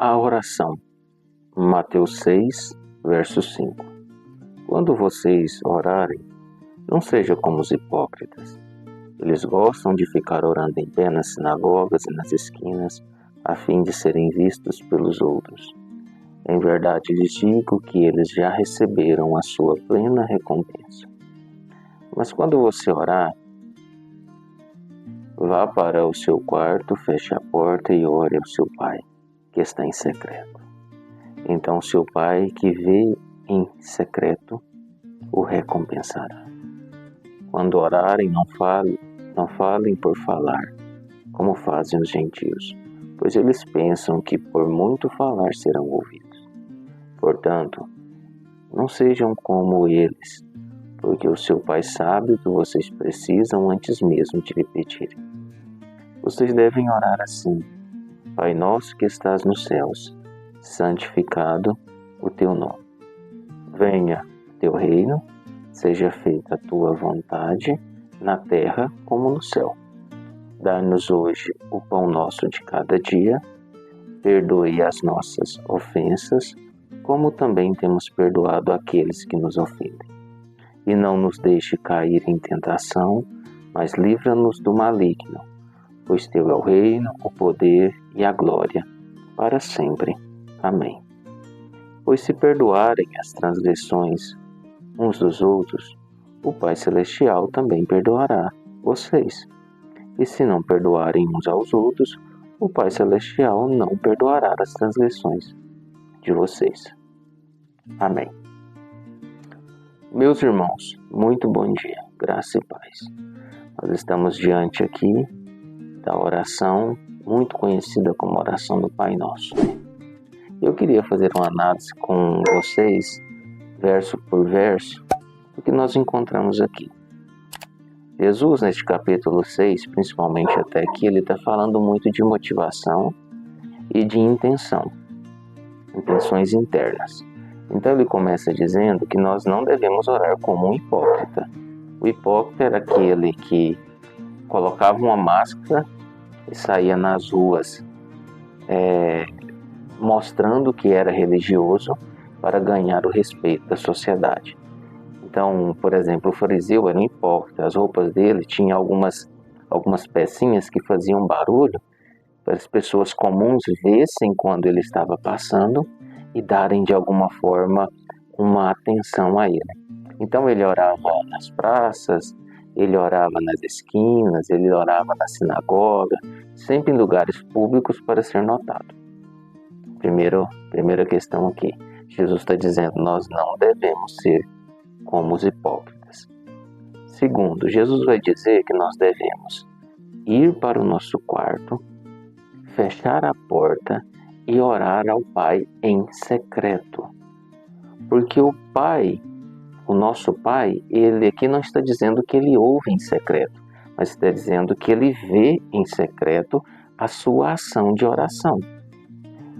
A oração. Mateus 6, verso 5. Quando vocês orarem, não sejam como os hipócritas. Eles gostam de ficar orando em pé nas sinagogas e nas esquinas, a fim de serem vistos pelos outros. Em verdade lhes digo que eles já receberam a sua plena recompensa. Mas quando você orar, vá para o seu quarto, feche a porta e ore ao seu Pai, que está em secreto. Então seu Pai, que vê em secreto, o recompensará. Quando orarem, não falem por falar, como fazem os gentios, pois eles pensam que por muito falar serão ouvidos. Portanto, não sejam como eles, porque o seu Pai sabe o que vocês precisam antes mesmo de lhe pedirem. Vocês devem orar assim: Pai nosso que estás nos céus, santificado o teu nome. Venha o teu reino, seja feita a tua vontade, na terra como no céu. Dá-nos hoje o pão nosso de cada dia, perdoe as nossas ofensas, como também temos perdoado aqueles que nos ofendem. E não nos deixe cair em tentação, mas livra-nos do maligno, pois teu é o reino, o poder e a glória, para sempre. Amém. Pois se perdoarem as transgressões uns dos outros, o Pai Celestial também perdoará vocês. E se não perdoarem uns aos outros, o Pai Celestial não perdoará as transgressões de vocês. Amém. Meus irmãos, muito bom dia, graça e paz. Nós estamos diante aqui da oração muito conhecida como oração do Pai Nosso. Eu queria fazer uma análise com vocês, verso por verso, do que nós encontramos aqui. Jesus, neste capítulo 6, principalmente até aqui, ele está falando muito de motivação e de intenções internas. Então ele começa dizendo que nós não devemos orar como um hipócrita. O hipócrita era aquele que colocava uma máscara e saía nas ruas mostrando que era religioso para ganhar o respeito da sociedade. Então, por exemplo, o fariseu era um hipócrita, as roupas dele tinham algumas pecinhas que faziam barulho para as pessoas comuns vissem quando ele estava passando e darem de alguma forma uma atenção a ele. Então ele orava nas praças, ele orava nas esquinas, ele orava na sinagoga, sempre em lugares públicos para ser notado. Primeira questão aqui, Jesus está dizendo, nós não devemos ser como os hipócritas. Segundo, Jesus vai dizer que nós devemos ir para o nosso quarto, fechar a porta e orar ao Pai em secreto. Porque o Pai, o nosso Pai, ele aqui não está dizendo que ele ouve em secreto, mas está dizendo que ele vê em secreto a sua ação de oração.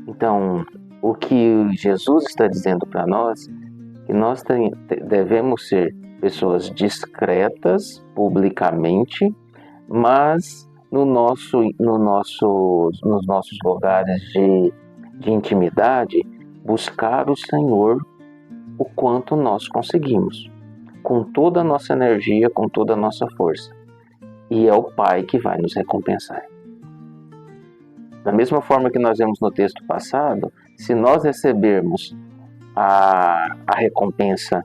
Então, o que Jesus está dizendo para nós, que nós devemos ser pessoas discretas publicamente, mas nos nossos lugares de intimidade, buscar o Senhor o quanto nós conseguimos, com toda a nossa energia, com toda a nossa força. E é o Pai que vai nos recompensar. Da mesma forma que nós vemos no texto passado, se nós recebermos a recompensa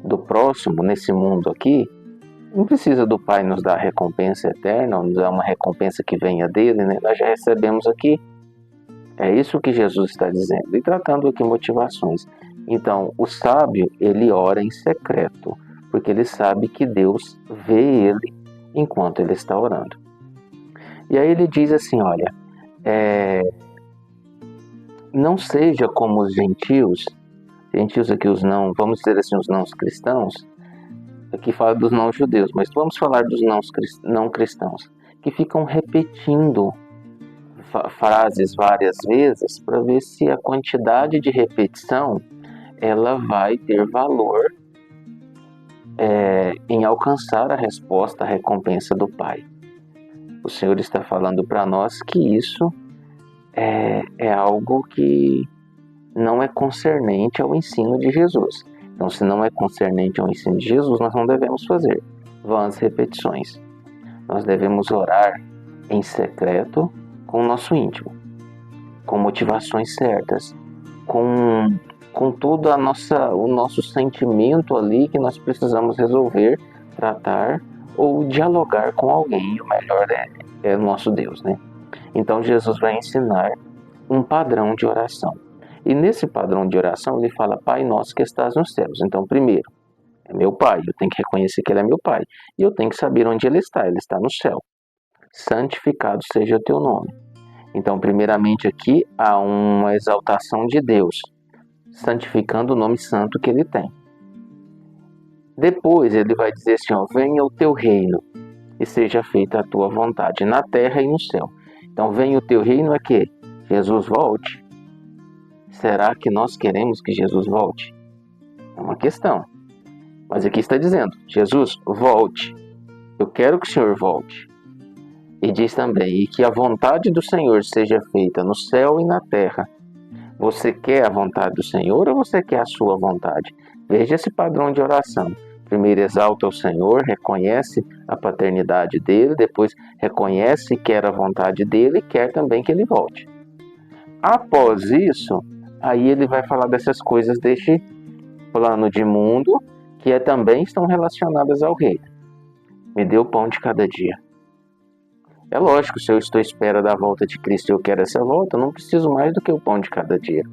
do próximo nesse mundo aqui, não precisa do Pai nos dar a recompensa eterna, nos dar uma recompensa que venha dele, né? Nós já recebemos aqui. É isso que Jesus está dizendo. E tratando aqui motivações. Então, o sábio, ele ora em secreto, porque ele sabe que Deus vê ele enquanto ele está orando. E aí ele diz assim, olha, não seja como os gentios aqui os não, vamos dizer assim, os não cristãos, aqui fala dos não judeus, mas vamos falar dos não cristãos, que ficam repetindo frases várias vezes para ver se a quantidade de repetição ela vai ter valor em alcançar a resposta, a recompensa do Pai. O Senhor está falando para nós que isso é algo que não é concernente ao ensino de Jesus. Então, se não é concernente ao ensino de Jesus, nós não devemos fazer vãs repetições. Nós devemos orar em secreto com o nosso íntimo, com motivações certas, com todo o nosso sentimento ali que nós precisamos resolver, tratar ou dialogar com alguém. O melhor é o nosso Deus, né? Então Jesus vai ensinar um padrão de oração. E nesse padrão de oração ele fala: Pai nosso que estás nos céus. Então, primeiro, é meu Pai, eu tenho que reconhecer que Ele é meu Pai. E eu tenho que saber onde Ele está no céu. Santificado seja o teu nome. Então, primeiramente aqui há uma exaltação de Deus, santificando o nome santo que Ele tem. Depois ele vai dizer assim, ó, venha o teu reino e seja feita a tua vontade na terra e no céu. Então, venha o teu reino é que Jesus volte. Será que nós queremos que Jesus volte? É uma questão. Mas aqui está dizendo, Jesus, volte. Eu quero que o Senhor volte. E diz também, e que a vontade do Senhor seja feita no céu e na terra. Você quer a vontade do Senhor ou você quer a sua vontade? Veja esse padrão de oração. Primeiro exalta o Senhor, reconhece a paternidade dele, depois reconhece que era a vontade dele e quer também que ele volte. Após isso, aí ele vai falar dessas coisas deste plano de mundo que também estão relacionadas ao reino. Me dê o pão de cada dia. É lógico, se eu estou à espera da volta de Cristo e eu quero essa volta, eu não preciso mais do que o pão de cada dia.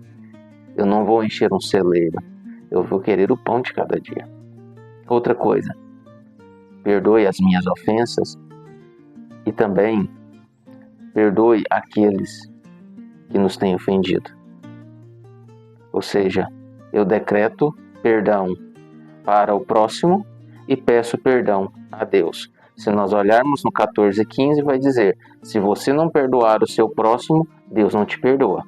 Eu não vou encher um celeiro, eu vou querer o pão de cada dia. Outra coisa, perdoe as minhas ofensas e também perdoe aqueles que nos têm ofendido. Ou seja, eu decreto perdão para o próximo e peço perdão a Deus. Se nós olharmos no 14:15, vai dizer, se você não perdoar o seu próximo, Deus não te perdoa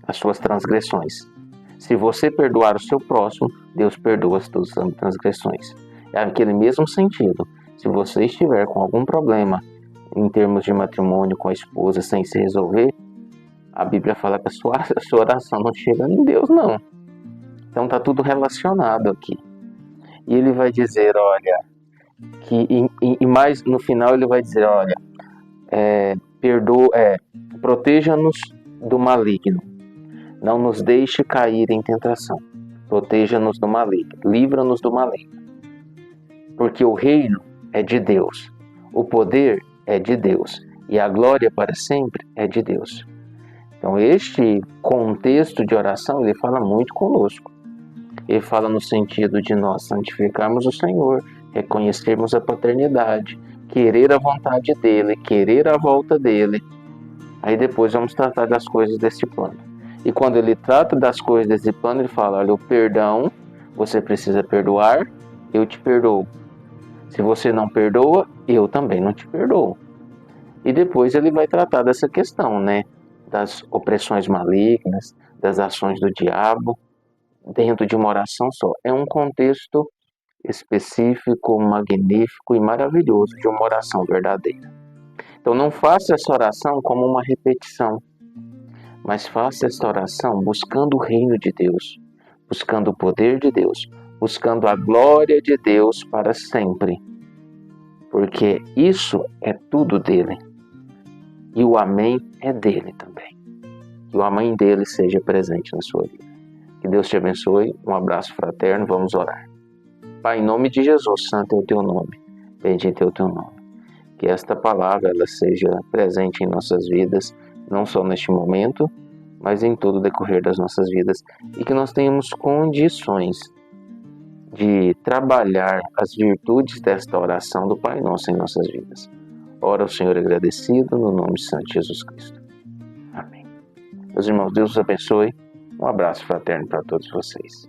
as suas transgressões. Se você perdoar o seu próximo, Deus perdoa as suas transgressões. É aquele mesmo sentido. Se você estiver com algum problema em termos de matrimônio com a esposa sem se resolver, a Bíblia fala que a sua oração não chega em Deus, não. Então está tudo relacionado aqui. E ele vai dizer, olha, e mais no final ele vai dizer, olha, proteja-nos do maligno. Não nos deixe cair em tentação. Proteja-nos do maligno. Livra-nos do maligno. Porque o reino é de Deus. O poder é de Deus. E a glória para sempre é de Deus. Então, este contexto de oração, ele fala muito conosco. Ele fala no sentido de nós santificarmos o Senhor, reconhecermos a paternidade, querer a vontade dEle, querer a volta dEle. Aí depois vamos tratar das coisas desse plano. E quando ele trata das coisas desse plano, ele fala, olha, o perdão, você precisa perdoar, eu te perdoo. Se você não perdoa, eu também não te perdoo. E depois ele vai tratar dessa questão, né? Das opressões malignas, das ações do diabo, dentro de uma oração só. É um contexto específico, magnífico e maravilhoso de uma oração verdadeira. Então não faça essa oração como uma repetição, mas faça esta oração buscando o reino de Deus, buscando o poder de Deus, buscando a glória de Deus para sempre, porque isso é tudo dele. E o amém é dele também. Que o amém dele seja presente na sua vida. Que Deus te abençoe. Um abraço fraterno. Vamos orar. Pai, em nome de Jesus, santo é o teu nome. Bendito é o teu nome. Que esta palavra ela seja presente em nossas vidas, não só neste momento, mas em todo o decorrer das nossas vidas. E que nós tenhamos condições de trabalhar as virtudes desta oração do Pai Nosso em nossas vidas. Ora o Senhor agradecido no nome santo de Jesus Cristo. Amém. Meus irmãos, Deus os abençoe. Um abraço fraterno para todos vocês.